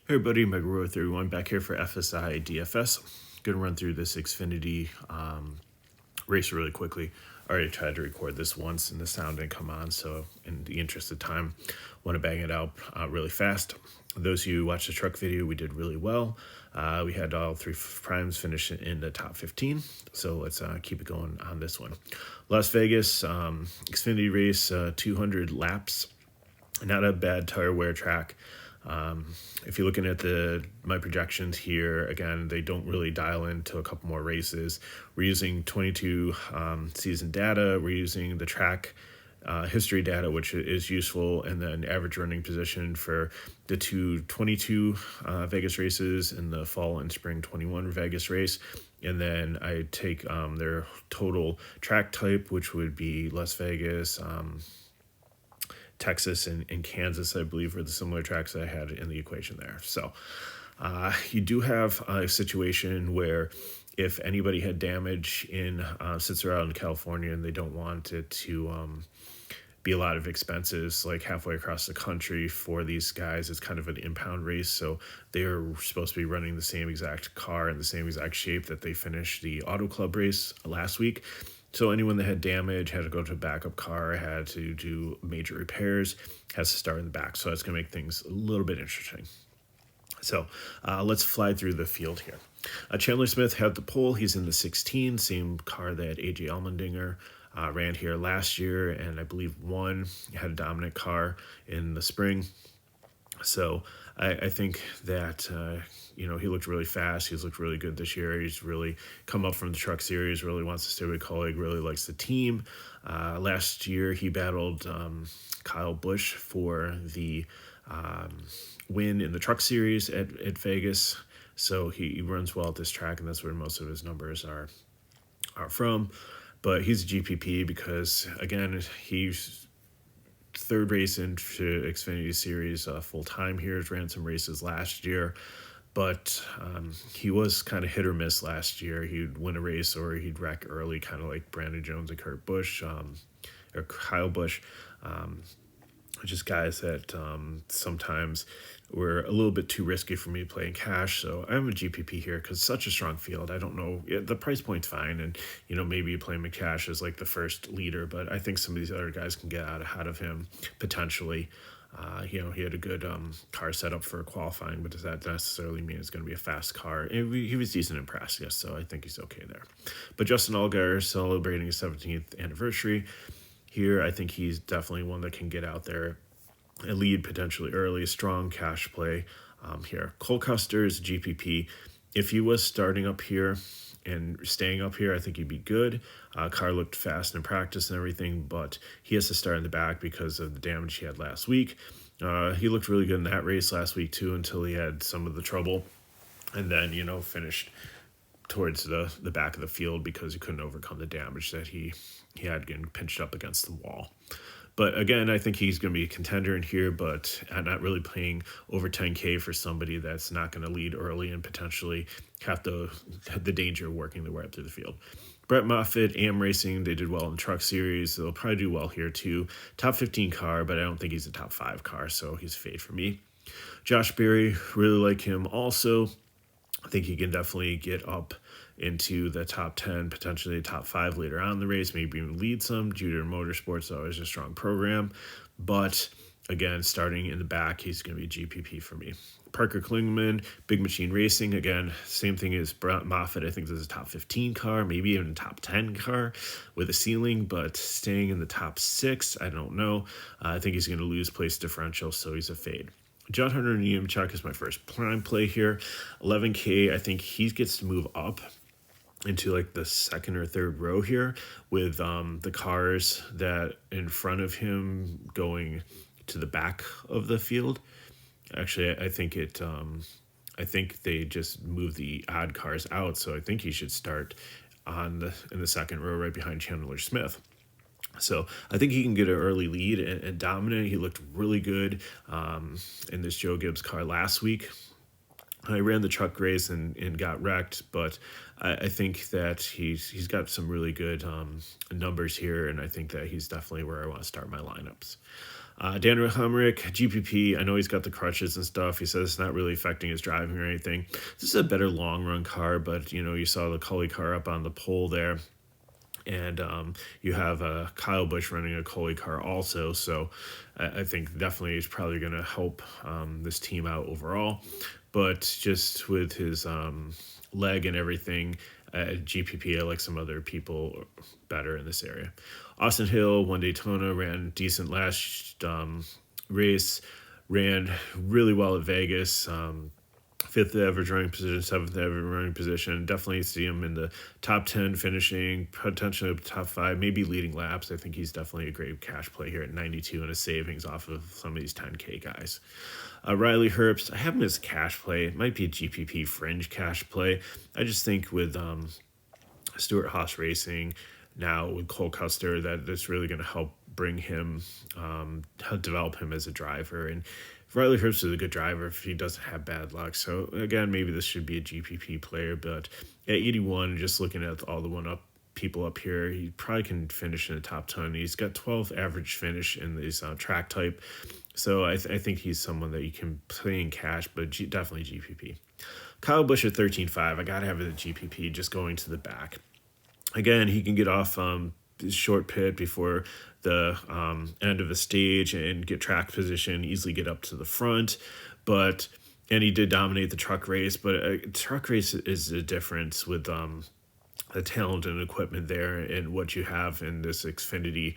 Hey everybody, Mega31 back here for FSi DFS. Gonna run through this Xfinity race really quickly. I already tried to record this once and the sound didn't come on, so in the interest of time, want to bang it out really fast. Those of you who watched the truck video, we did really well. We had all three primes finish in the top 15, so let's keep it going on this one. Las Vegas Xfinity race, 200 laps. Not a bad tire wear track. If you're looking at my projections here, again, they don't really dial into a couple more races. We're using 22 season data. We're using the track history data, which is useful, and then average running position for the 22 Vegas races and the fall and spring 21 Vegas race. And then I take their total track type, which would be Las Vegas, Texas and Kansas, I believe, were the similar tracks that I had in the equation there. So you do have a situation where if anybody had damage since they're out in California and they don't want it to be a lot of expenses like halfway across the country for these guys, it's kind of an impound race. So they are supposed to be running the same exact car in the same exact shape that they finished the Auto Club race last week. So anyone that had damage, had to go to a backup car, had to do major repairs, has to start in the back. So that's going to make things a little bit interesting. So let's fly through the field here. Chandler Smith had the pole. He's in the 16, same car that AJ Allmendinger ran here last year, and I believe won. He had a dominant car in the spring. So I think that, he looked really fast. He's looked really good this year. He's really come up from the Truck Series, really wants to stay with colleague, really likes the team. Last year, he battled Kyle Busch for the win in the Truck Series at Vegas. So he runs well at this track, and that's where most of his numbers are from. But he's a GPP because, again, he's third race into Xfinity Series full-time here. He's ran some races last year, but he was kind of hit or miss last year. He'd win a race or he'd wreck early, kind of like Brandon Jones and Kurt Busch, or Kyle Busch, just guys that sometimes were a little bit too risky for me playing cash. So I'm a GPP here because it's such a strong field. I don't know. The price point's fine. And, maybe you play him in cash as like the first leader, but I think some of these other guys can get out ahead of him potentially. He had a good car setup for qualifying, but does that necessarily mean it's going to be a fast car? He was decent in practice, yes, so I think he's okay there. But Justin Allgaier celebrating his 17th anniversary. Here, I think he's definitely one that can get out there and lead potentially early. Strong cash play here. Cole Custer is GPP. If he was starting up here and staying up here, I think he'd be good. Car looked fast in practice and everything, but he has to start in the back because of the damage he had last week. He looked really good in that race last week too until he had some of the trouble, and then finished towards the back of the field because he couldn't overcome the damage that he had getting pinched up against the wall. But again, I think he's going to be a contender in here, but I'm not really paying over 10K for somebody that's not going to lead early and potentially have the danger of working their way up through the field. Brett Moffitt, AM Racing, they did well in the Truck Series. They'll probably do well here too. Top 15 car, but I don't think he's a top 5 car, so he's a fade for me. Josh Berry, really like him also. I think he can definitely get up into the top 10, potentially top 5 later on in the race, maybe even lead some. Jupiter Motorsports is always a strong program. But again, starting in the back, he's going to be GPP for me. Parker Klingman, Big Machine Racing. Again, same thing as Brett Moffitt. I think this is a top 15 car, maybe even a top 10 car with a ceiling, but staying in the top 6, I don't know. I think he's going to lose place differential, so he's a fade. John Hunter Nemechek is my first prime play here. 11K, I think he gets to move up into like the second or third row here with the cars that in front of him going to the back of the field. Actually, I think they just moved the odd cars out, so I think he should start in the second row right behind Chandler Smith. So I think he can get an early lead and dominate. He looked really good in this Joe Gibbs car last week. I ran the truck race and got wrecked, but I think that he's got some really good numbers here, and I think that he's definitely where I want to start my lineups. Daniel Hemrick, GPP, I know he's got the crutches and stuff. He says it's not really affecting his driving or anything. This is a better long-run car, but, you saw the Cully car up on the pole there. And you have Kyle Busch running a Coley car also. So I think definitely he's probably going to help this team out overall. But just with his leg and everything, GPP, I like some other people better in this area. Austin Hill won Daytona, ran decent last race, ran really well at Vegas. Fifth average running position, seventh average running position. Definitely see him in the top 10 finishing, potentially top 5, maybe leading laps. I think he's definitely a great cash play here at 92 and a savings off of some of these 10K guys. Riley Herbst, I have him as cash play. It might be a GPP fringe cash play. I just think with Stuart Haas Racing, now with Cole Custer, that that's really going to help bring him, help develop him as a driver. And Riley Herbst is a good driver if he doesn't have bad luck. So again, maybe this should be a GPP player, but at 81, just looking at all the people up here, he probably can finish in the top 10. He's got 12 average finish in this track type. So I think he's someone that you can play in cash, but definitely GPP. Kyle Busch at 13.5. I got to have it at GPP just going to the back. Again, he can get off short pit before the end of the stage and get track position, easily get up to the front. And he did dominate the truck race, but truck race is the difference with the talent and equipment there and what you have in this Xfinity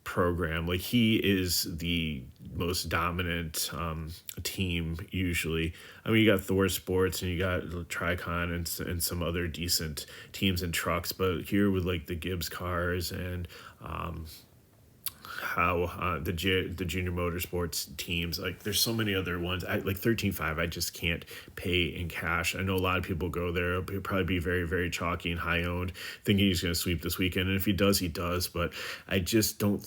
program. Like, he is the most dominant team usually. I mean, you got Thor Sports and you got Tricon and some other decent teams and trucks, but here with like the Gibbs cars and how the junior motorsports teams, like there's so many other ones. Like 13.5, I just can't pay in cash. I know a lot of people go there. It'll probably be very, very chalky and high owned, thinking he's going to sweep this weekend. And if he does, he does. But I just don't.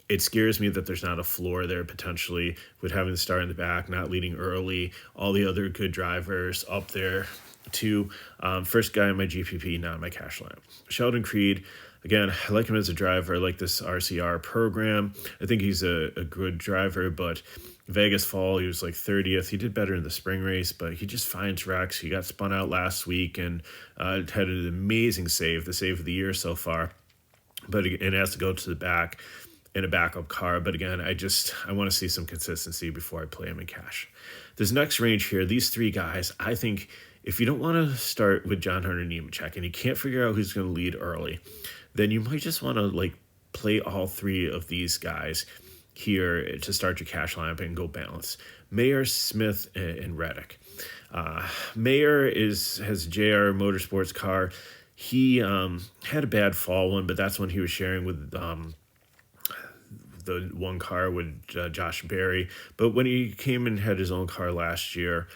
It scares me that there's not a floor there potentially with having the start in the back, not leading early, all the other good drivers up there too. First guy in my GPP, not my cash lineup. Sheldon Creed. Again, I like him as a driver. I like this RCR program. I think he's a good driver, but Vegas fall, he was like 30th. He did better in the spring race, but he just finds wrecks. He got spun out last week and had an amazing save, the save of the year so far. But it has to go to the back in a backup car. But again, I want to see some consistency before I play him in cash. This next range here, these three guys, I think if you don't want to start with John Hunter Nemechek and you can't figure out who's going to lead early, then you might just want to like play all three of these guys here to start your cash lineup and go balance. Mayer, Smith, and Reddick. Mayer has a JR Motorsports car. He had a bad fall one, but that's when he was sharing with the one car with Josh Berry. But when he came and had his own car last year,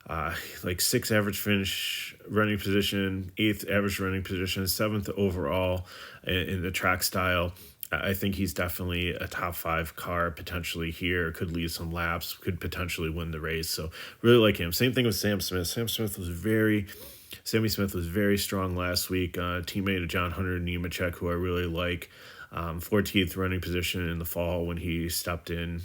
like 6th average finish running position, 8th average running position, 7th overall in the track style. I think he's definitely a top 5 car potentially here, could lead some laps, could potentially win the race. So really like him. Same thing with Sammy Smith was very strong last week. Teammate of John Hunter Nemechek, who I really like. 14th running position in the fall when he stepped in.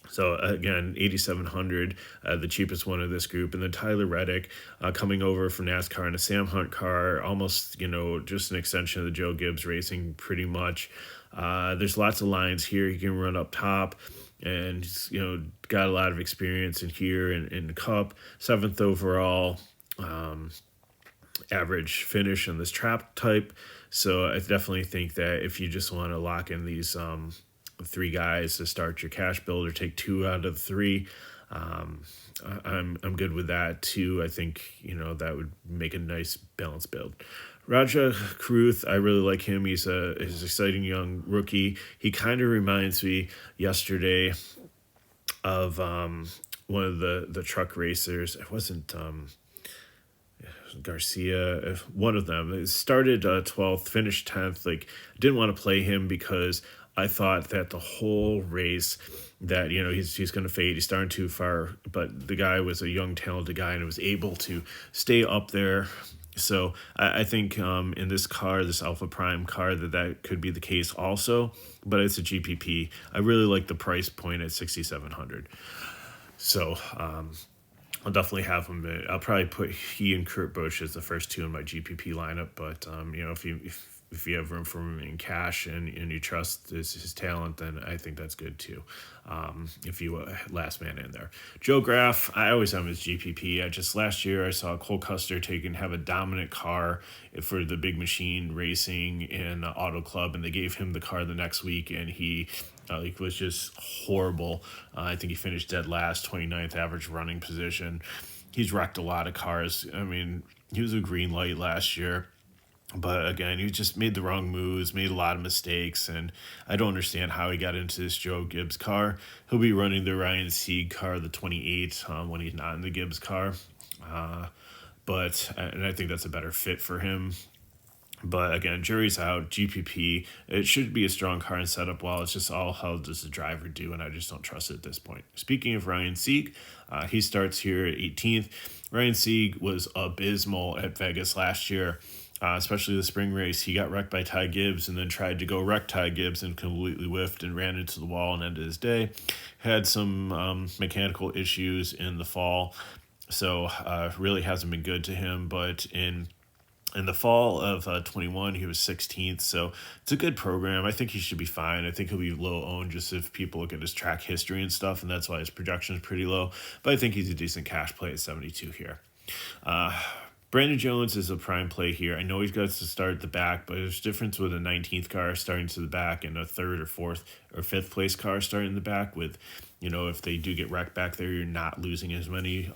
So again, 8,700, the cheapest one of this group. And then Tyler Reddick coming over from NASCAR in a Sam Hunt car, almost, just an extension of the Joe Gibbs Racing pretty much. There's lots of lines here. He can run up top and, got a lot of experience in here in the Cup. 7th overall average finish in this trap type. So I definitely think that if you just want to lock in these 3 guys to start your cash build or take 2 out of 3, I'm good with that too. I think that would make a nice balanced build. Raja Kruth, I really like him. He's an exciting young rookie. He kind of reminds me yesterday of one of the truck racers. It wasn't Garcia, one of them. It started 12th, finished 10th. Like, didn't want to play him because I thought that the whole race that, he's going to fade. He's starting too far, but the guy was a young, talented guy and was able to stay up there So I think in this car, this Alpha Prime car, that could be the case also, but it's a GPP. I really like the price point at 6,700. So I'll definitely have him. I'll probably put he and Kurt Busch as the first two in my GPP lineup. But if you have room for him in cash and you trust his talent, then I think that's good too. If you last man in there, Joe Graff, I always have him as GPP. Last year I saw Cole Custer have a dominant car for the Big Machine Racing in Auto Club, and they gave him the car the next week, and he was just horrible. I think he finished dead last, 29th average running position. He's wrecked a lot of cars. I mean, he was a green light last year. But again, he just made the wrong moves, made a lot of mistakes, and I don't understand how he got into this Joe Gibbs car. He'll be running the Ryan Sieg car, the 28, when he's not in the Gibbs car. And I think that's a better fit for him. But again, jury's out. GPP, it should be a strong car and setup well. It's just all how does the driver do, and I just don't trust it at this point. Speaking of Ryan Sieg, he starts here at 18th. Ryan Sieg was abysmal at Vegas last year. Especially the spring race. He got wrecked by Ty Gibbs and then tried to go wreck Ty Gibbs and completely whiffed and ran into the wall and ended his day. Had some mechanical issues in the fall, so really hasn't been good to him. But in the fall of 21, he was 16th, so it's a good program. I think he should be fine. I think he'll be low owned just if people look at his track history and stuff, and that's why his projection is pretty low. But I think he's a decent cash play at 72 here. Brandon Jones is a prime play here. I know he's got to start at the back, but there's a difference with a 19th car starting to the back and a third or fourth or fifth place car starting in the back with, if they do get wrecked back there, you're not losing as many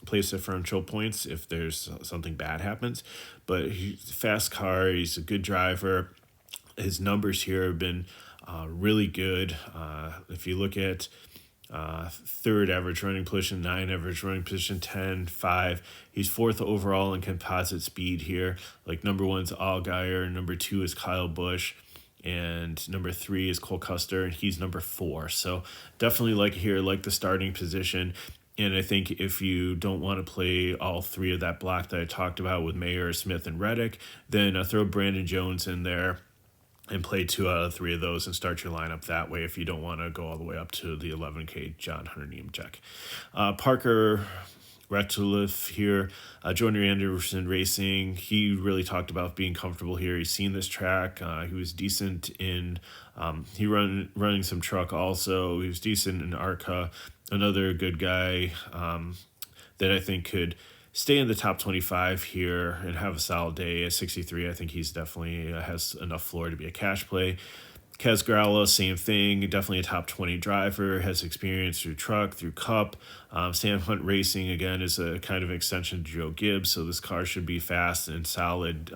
place differential points if there's something bad happens. But he's a fast car. He's a good driver. His numbers here have been really good. If you look at third average running position, 9 average running position, 10, 5. He's fourth overall in composite speed here. Like number 1's Allgaier, number 2 is Kyle Busch, and number 3 is Cole Custer, and he's number 4. So definitely like the starting position. And I think if you don't want to play all three of that block that I talked about with Mayer, Smith, and Reddick, then throw Brandon Jones in there and play 2 out of 3 of those and start your lineup that way if you don't want to go all the way up to the 11K John Hunter Nemechek. Parker Ratcliffe here, Jordan Anderson Racing. He really talked about being comfortable here. He's seen this track. He was decent in running some truck also. He was decent in ARCA. Another good guy that I think could stay in the top 25 here and have a solid day at 63. I think he's definitely has enough floor to be a cash play. Kez Gralla, same thing, definitely a top 20 driver, has experience through truck, through cup. Sam Hunt Racing, again, is a kind of extension to Joe Gibbs, so this car should be fast and solid.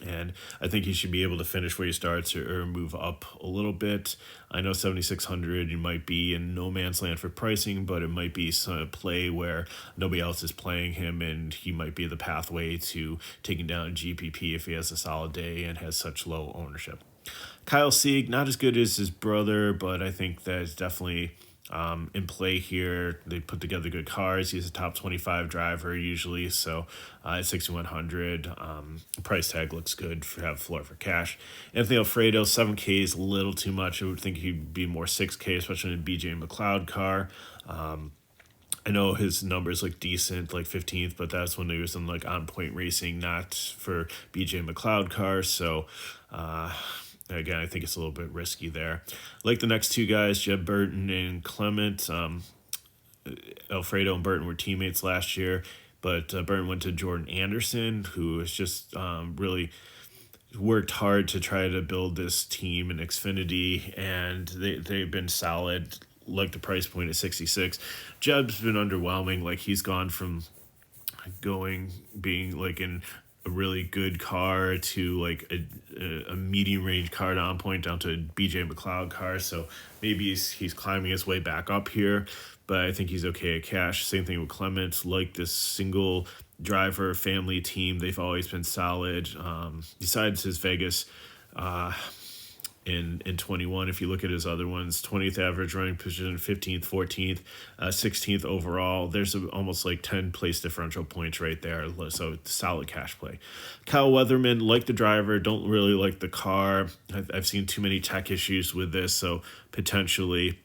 And I think he should be able to finish where he starts or move up a little bit. I know 7,600, you might be in no man's land for pricing, but it might be some play where nobody else is playing him, and he might be the pathway to taking down GPP if he has a solid day and has such low ownership. Kyle Sieg, not as good as his brother, but I think that is definitely in play here. They put together good cars. He's a top 25 driver usually, so at 6,100, price tag looks good for have floor for cash. Anthony Alfredo, 7K is a little too much. I would think he'd be more 6K, especially in a BJ McLeod car. I know his numbers look decent, like 15th, but that's when he was in like On Point Racing, not for BJ McLeod cars. So again, I think it's a little bit risky there. Like the next 2 guys, Jeb Burton and Clement. Alfredo and Burton were teammates last year, but Burton went to Jordan Anderson, who has just really worked hard to try to build this team in Xfinity, and they've been solid. Like the price point at 66. Jeb's been underwhelming. Like he's gone from being like in a really good car to like a medium range car to On Point down to a BJ McLeod car. So maybe he's climbing his way back up here, but I think he's okay at cash. Same thing with Clements. Like this single driver family team, they've always been solid. Besides his Vegas in 21. If you look at his other ones, 20th average running position, 15th, 14th, 16th overall. There's almost like 10 place differential points right there. So solid cash play. Kyle Weatherman, like the driver, don't really like the car. I've seen too many tech issues with this, so potentially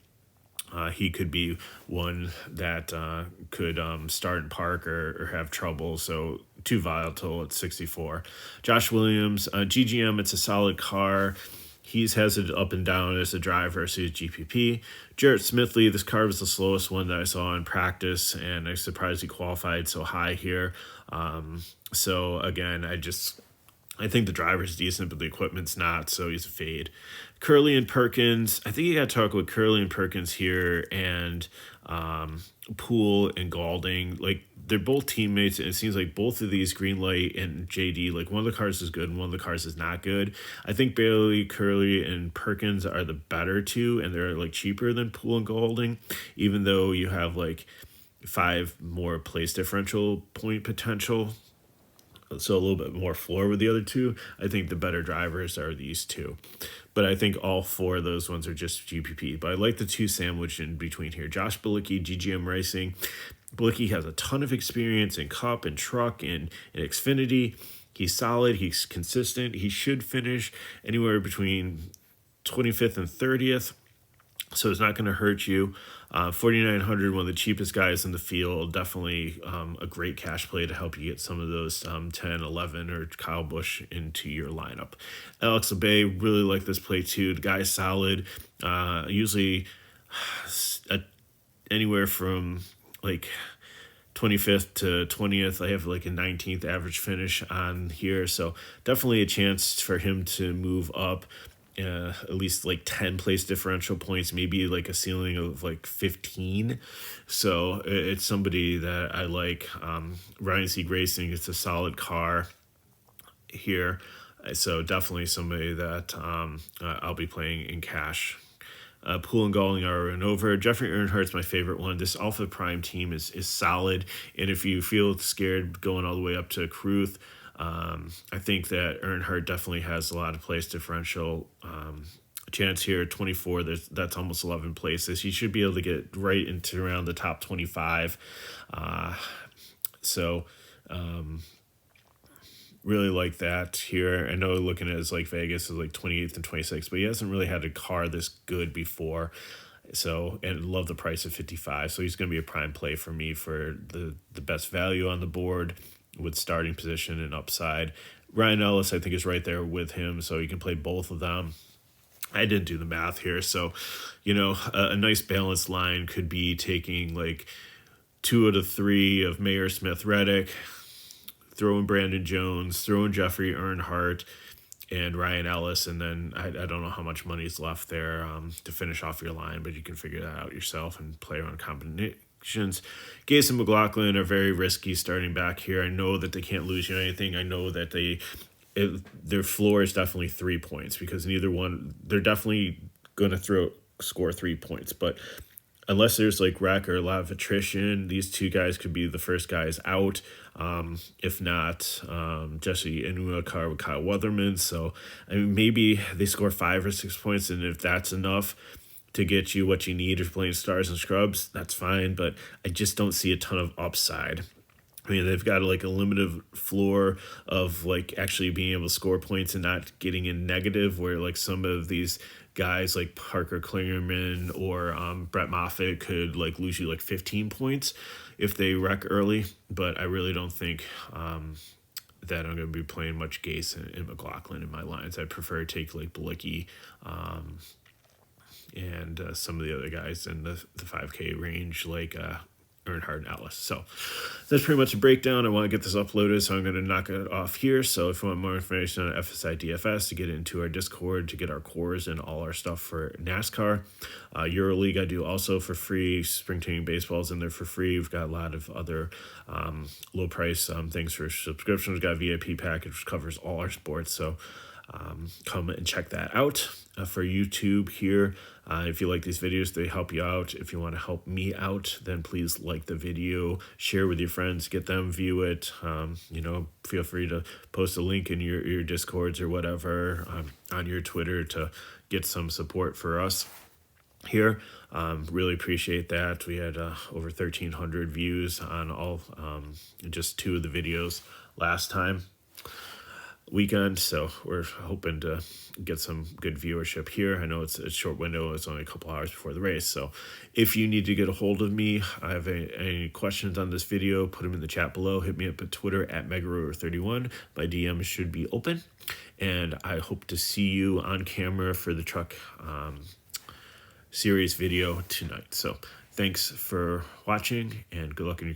he could be one that could start and park or have trouble. So too volatile at 64. Josh Williams, GGM, it's a solid car. He's has it up and down as a driver versus GPP. Jarrett Smithley, this car was the slowest one that I saw in practice, and I'm surprised he qualified so high here. So again, I think the driver's decent, but the equipment's not, so he's a fade. Curley and Perkins, I think you got to talk with Curley and Perkins here, and Poole and Galding. Like, they're both teammates, and it seems like both of these, Greenlight and JD, like one of the cars is good and one of the cars is not good. I think Bailey, Curley, and Perkins are the better two, and they're like cheaper than Poole and Galding, even though you have like 5 more place differential point potential. So a little bit more floor with the other two. I think the better drivers are these two. But I think all 4 of those ones are just GPP. But I like the 2 sandwiched in between here. Josh Bilicki, GGM Racing. Bilicki has a ton of experience in Cup and Truck and Xfinity. He's solid. He's consistent. He should finish anywhere between 25th and 30th. So it's not going to hurt you. 4,900, one of the cheapest guys in the field. Definitely a great cash play to help you get some of those 10, 11, or Kyle Busch into your lineup. Alex Abay, really like this play too. The guy's solid. Usually anywhere from like 25th to 20th. I have like a 19th average finish on here. So definitely a chance for him to move up. At least like 10 place differential points, maybe like a ceiling of like 15. So it's somebody that I like. Ryan Sieg Racing, it's a solid car here. So definitely somebody that I'll be playing in cash. Poole and Galding are and over. Jeffrey Earnhardt's my favorite one. This Alpha Prime team is solid. And if you feel scared going all the way up to Kruth, I think that Earnhardt definitely has a lot of place differential chance here. 24, that's almost 11 places. He should be able to get right into around the top 25. Really like that here. I know looking at his like Vegas is like 28th and 26th, but he hasn't really had a car this good before. So, and love the price of 55. So he's going to be a prime play for me for the best value on the board with starting position and upside. Ryan Ellis, I think, is right there with him, so you can play both of them. I didn't do the math here, so, a nice balanced line could be taking like 2 out of 3 of Mayer Smith Reddick, throwing Brandon Jones, throwing Jeffrey Earnhardt, and Ryan Ellis, and then I don't know how much money is left there to finish off your line, but you can figure that out yourself and play around combinations. Gase and McLaughlin are very risky starting back here. I know that they can't lose you anything. I know that their floor is definitely 3 points because neither one, they're definitely going to score 3 points. But unless there's like wreck or a lot of attrition, these 2 guys could be the first guys out. If not, Jesse Inuakar with Kyle Weatherman. So maybe they score 5 or 6 points, and if that's enough to get you what you need if you're playing stars and scrubs, that's fine, but I just don't see a ton of upside. I mean, they've got like a limited floor of like actually being able to score points and not getting in negative, where like some of these guys like Parker Klingerman or Brett Moffitt could like lose you like 15 points if they wreck early, but I really don't think that I'm going to be playing much Gase and McLaughlin in my lines. I prefer to take like Bilicki, and some of the other guys in the 5K range like Earnhardt and Ellis. So that's pretty much a breakdown. I want to get this uploaded, so I'm going to knock it off here. So if you want more information on FSi DFS, to get into our Discord, to get our cores and all our stuff for NASCAR. EuroLeague I do also for free. Spring training baseball's in there for free. We've got a lot of other low price things for subscriptions. We've got a VIP package which covers all our sports. So come and check that out. For YouTube here, if you like these videos, they help you out. If you want to help me out, then please like the video, share with your friends, get them view it. Feel free to post a link in your Discords or whatever on your Twitter to get some support for us here. Really appreciate that. We had over 1,300 views on all just 2 of the videos last time weekend, so we're hoping to get some good viewership here. I know it's a short window, it's only a couple hours before the race, so if you need to get a hold of me, I have any questions on this video, put them in the chat below. Hit me up at Twitter at megarotor31. My DMs should be open, and I hope to see you on camera for the truck series video tonight. So thanks for watching, and good luck in your